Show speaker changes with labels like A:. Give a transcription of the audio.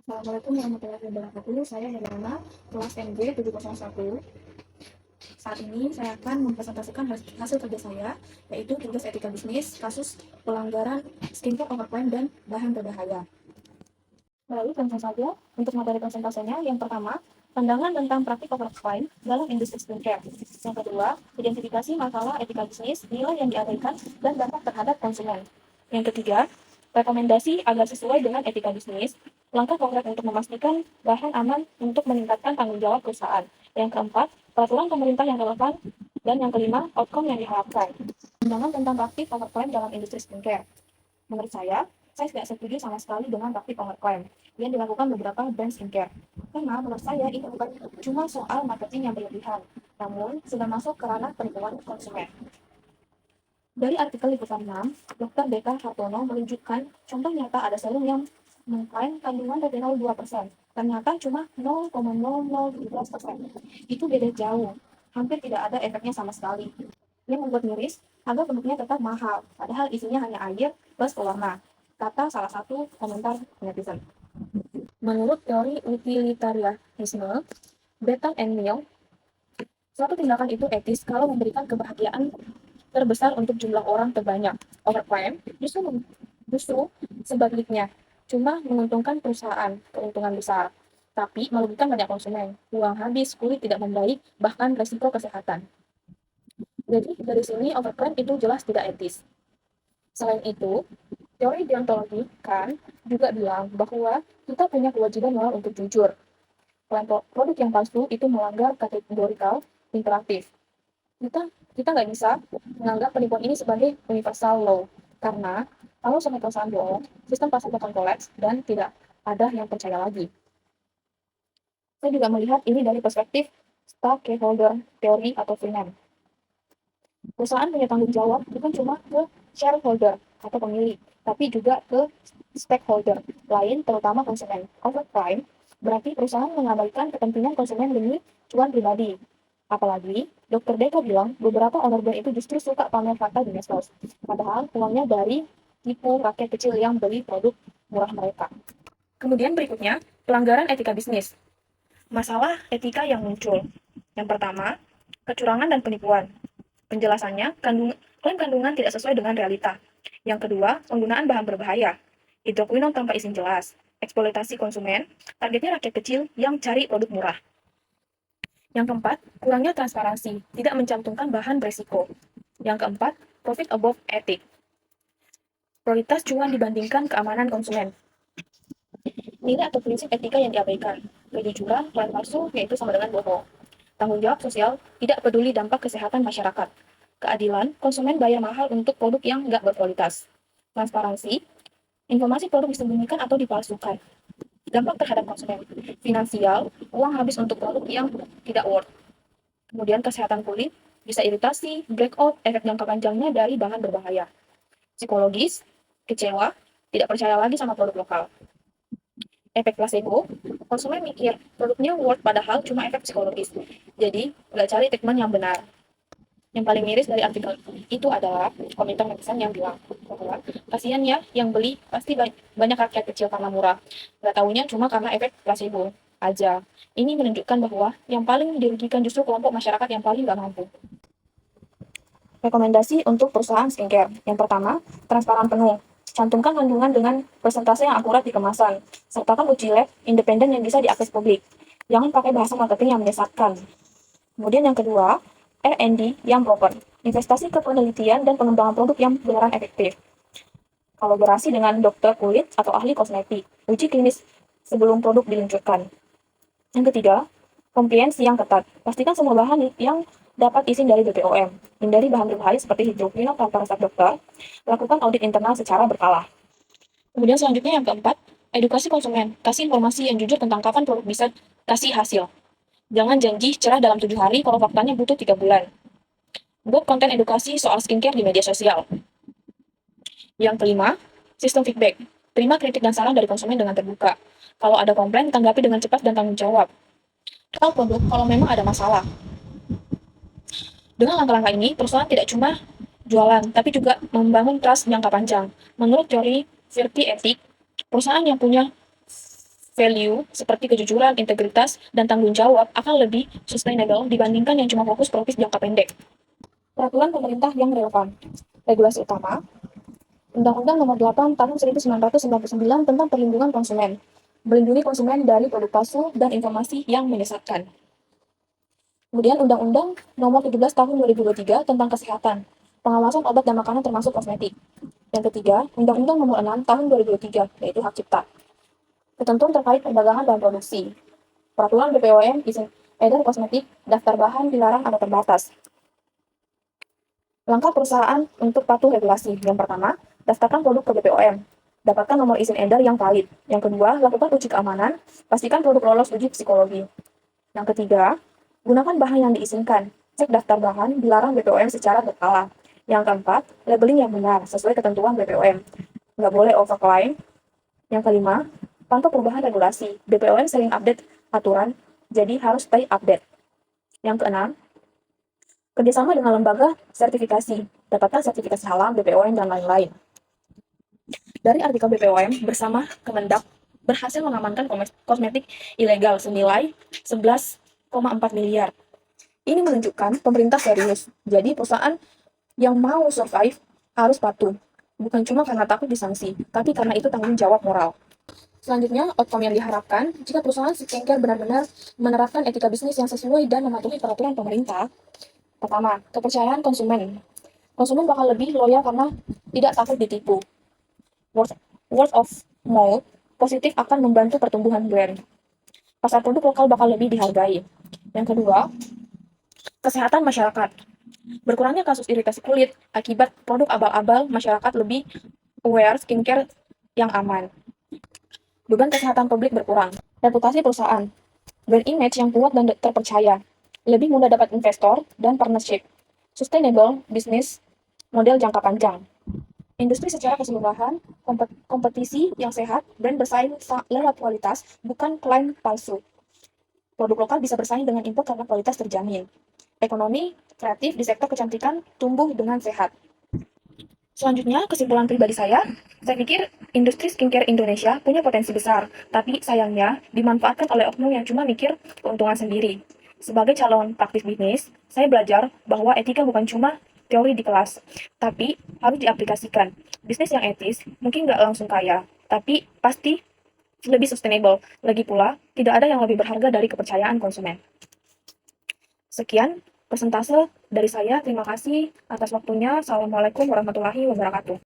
A: Assalamualaikum warahmatullahi wabarakatuh. Saya Helena, kelas MG 701. Saat ini saya akan mempresentasikan hasil kerja saya, yaitu tugas etika bisnis, kasus pelanggaran skincare overclaim dan bahan berbahaya. Lalu langsung saja untuk materi presentasinya. Yang pertama, pandangan tentang praktik overclaim dalam industri skincare. Yang kedua, identifikasi masalah etika bisnis, nilai yang diabaikan, dan dampak terhadap konsumen. Yang ketiga, rekomendasi agar sesuai dengan etika bisnis, langkah konkret untuk memastikan bahan aman untuk meningkatkan tanggung jawab perusahaan. Yang keempat, peraturan pemerintah yang relevan. Dan yang kelima, outcome yang diharapkan. Pandangan tentang praktik overclaim dalam industri skincare. Menurut saya tidak setuju sama sekali dengan praktik overclaim yang dilakukan beberapa brand skincare. Karena menurut saya ini bukan cuma soal marketing yang berlebihan, namun sudah masuk ke ranah penipuan konsumen. Dari artikel liputan 6, Dr. Deka Hartono menunjukkan contoh nyata ada serum yang mengklaim kandungan retinol 2%. Ternyata cuma 0,0017%. Itu beda jauh. Hampir tidak ada efeknya sama sekali. Yang membuat miris, harga produknya tetap mahal, padahal isinya hanya air plus pewarna, kata salah satu komentar netizen. Menurut teori utilitarianisme, Bethan and Mill, suatu tindakan itu etis kalau memberikan kebahagiaan terbesar untuk jumlah orang terbanyak. Overclaim justru sebaliknya, cuma menguntungkan perusahaan, keuntungan besar, tapi merugikan banyak konsumen. Uang habis, kulit tidak membaik, bahkan resiko kesehatan. Jadi dari sini overclaim itu jelas tidak etis. Selain itu, teori deontologi kan juga bilang bahwa kita punya kewajiban moral untuk jujur. Produk yang palsu itu melanggar kategorikal imperatif. Kita nggak bisa menganggap penipuan ini sebagai universal law, karena kalau semua perusahaan bohong, sistem pasar akan kolaps dan tidak ada yang percaya lagi. Saya juga melihat ini dari perspektif stakeholder teori atau finance. Perusahaan punya tanggung jawab bukan cuma ke shareholder atau pemilik, tapi juga ke stakeholder lain, terutama konsumen. Overprime berarti perusahaan mengabaikan kepentingan konsumen demi cuan pribadi. Apalagi, Dr. Deka bilang beberapa owner brand itu justru suka pamer fakta di medsos, padahal uangnya dari tipu rakyat kecil yang beli produk murah mereka. Kemudian berikutnya, pelanggaran etika bisnis. Masalah etika yang muncul. Yang pertama, kecurangan dan penipuan. Penjelasannya, klaim kandungan tidak sesuai dengan realita. Yang kedua, penggunaan bahan berbahaya. Hidroquinone tanpa izin jelas. Eksploitasi konsumen, targetnya rakyat kecil yang cari produk murah. Yang keempat, kurangnya transparansi, tidak mencantumkan bahan beresiko. Yang keempat, profit above ethic. Prioritas cuan dibandingkan keamanan konsumen. Nilai atau prinsip etika yang diabaikan. Kejujuran, klaim palsu, yaitu sama dengan bohong. Tanggung jawab sosial, tidak peduli dampak kesehatan masyarakat. Keadilan, konsumen bayar mahal untuk produk yang nggak berkualitas. Transparansi, informasi produk disembunyikan atau dipalsukan. Dampak terhadap konsumen. Finansial, uang habis untuk produk yang tidak worth. Kemudian kesehatan kulit, bisa iritasi, breakout, efek jangka panjangnya dari bahan berbahaya. Psikologis, kecewa, tidak percaya lagi sama produk lokal. Efek placebo, konsumen mikir produknya worth padahal cuma efek psikologis. Jadi, nggak cari treatment yang benar. Yang paling miris dari artikel itu adalah komentar netizen yang bilang bahwa kasihan ya yang beli pasti banyak rakyat kecil karena murah. Nggak taunya cuma karena efek placebo aja. Ini menunjukkan bahwa yang paling dirugikan justru kelompok masyarakat yang paling nggak mampu. Rekomendasi untuk perusahaan skincare. Yang pertama, transparan penuh. Cantumkan kandungan dengan persentase yang akurat di kemasan. Sertakan uji lab independen yang bisa diakses publik. Jangan pakai bahasa marketing yang menyesatkan. Kemudian yang kedua, R&D yang proper. Investasi ke penelitian dan pengembangan produk yang beneran efektif. Kolaborasi dengan dokter kulit atau ahli kosmetik. Uji klinis sebelum produk diluncurkan. Yang ketiga, kompliansi yang ketat. Pastikan semua bahan yang dapat izin dari BPOM. Hindari bahan berbahaya seperti hidroquinone tanpa resep dokter. Lakukan audit internal secara berkala. Kemudian selanjutnya yang keempat, edukasi konsumen. Kasih informasi yang jujur tentang kapan produk bisa kasih hasil. Jangan janji cerah dalam 7 hari kalau faktanya butuh 3 bulan. Buat konten edukasi soal skincare di media sosial. Yang kelima, sistem feedback. Terima kritik dan saran dari konsumen dengan terbuka. Kalau ada komplain, tanggapi dengan cepat dan tanggung jawab. Tahu produk kalau memang ada masalah. Dengan langkah-langkah ini, perusahaan tidak cuma jualan, tapi juga membangun trust jangka panjang. Menurut teori Virti Etik, perusahaan yang punya value seperti kejujuran, integritas, dan tanggung jawab akan lebih sustainable dibandingkan yang cuma fokus profit jangka pendek. Peraturan pemerintah yang relevan. Regulasi utama, Undang-Undang Nomor 8 Tahun 1999 tentang Perlindungan Konsumen, melindungi konsumen dari produk palsu dan informasi yang menyesatkan. Kemudian Undang-Undang Nomor 17 Tahun 2023 tentang Kesehatan, pengawasan obat dan makanan termasuk kosmetik. Yang ketiga, Undang-Undang Nomor 6 Tahun 2003, yaitu hak cipta. Ketentuan terkait perdagangan dan produksi. Peraturan BPOM, izin edar kosmetik, daftar bahan dilarang atau terbatas. Langkah perusahaan untuk patuh regulasi. Yang pertama, daftarkan produk ke BPOM. Dapatkan nomor izin edar yang valid. Yang kedua, lakukan uji keamanan. Pastikan produk lolos uji psikologi. Yang ketiga, gunakan bahan yang diizinkan. Cek daftar bahan dilarang BPOM secara berkala. Yang keempat, labeling yang benar sesuai ketentuan BPOM. Nggak boleh overclaim. Yang kelima, pantau perubahan regulasi. BPOM sering update aturan, jadi harus stay update. Yang keenam, kerjasama dengan lembaga sertifikasi. Dapatkan sertifikasi halal, BPOM, dan lain-lain. Dari artikel BPOM bersama Kemendak berhasil mengamankan kosmetik ilegal senilai 11,4 miliar. Ini menunjukkan pemerintah serius. Jadi perusahaan yang mau survive harus patuh. Bukan cuma karena takut disanksi, tapi karena itu tanggung jawab moral. Selanjutnya, outcome yang diharapkan jika perusahaan skincare benar-benar menerapkan etika bisnis yang sesuai dan mematuhi peraturan pemerintah. Pertama, kepercayaan konsumen. Konsumen bakal lebih loyal karena tidak takut ditipu. Word of mouth positif akan membantu pertumbuhan brand. Pasar produk lokal bakal lebih dihargai. Yang kedua, kesehatan masyarakat. Berkurangnya kasus iritasi kulit akibat produk abal-abal, masyarakat lebih aware skincare yang aman. Beban kesehatan publik berkurang. Reputasi perusahaan. Brand image yang kuat dan terpercaya. Lebih mudah dapat investor dan partnership. Sustainable business model jangka panjang. Industri secara keseluruhan, kompetisi yang sehat dan bersaing lewat kualitas, bukan klaim palsu. Produk lokal bisa bersaing dengan impor karena kualitas terjamin. Ekonomi kreatif di sektor kecantikan tumbuh dengan sehat. Selanjutnya, kesimpulan pribadi saya pikir industri skincare Indonesia punya potensi besar, tapi sayangnya dimanfaatkan oleh oknum yang cuma mikir keuntungan sendiri. Sebagai calon praktis bisnis, saya belajar bahwa etika bukan cuma teori di kelas, tapi harus diaplikasikan. Bisnis yang etis mungkin nggak langsung kaya, tapi pasti lebih sustainable. Lagi pula, tidak ada yang lebih berharga dari kepercayaan konsumen. Sekian persentase dari saya. Terima kasih atas waktunya. Assalamualaikum warahmatullahi wabarakatuh.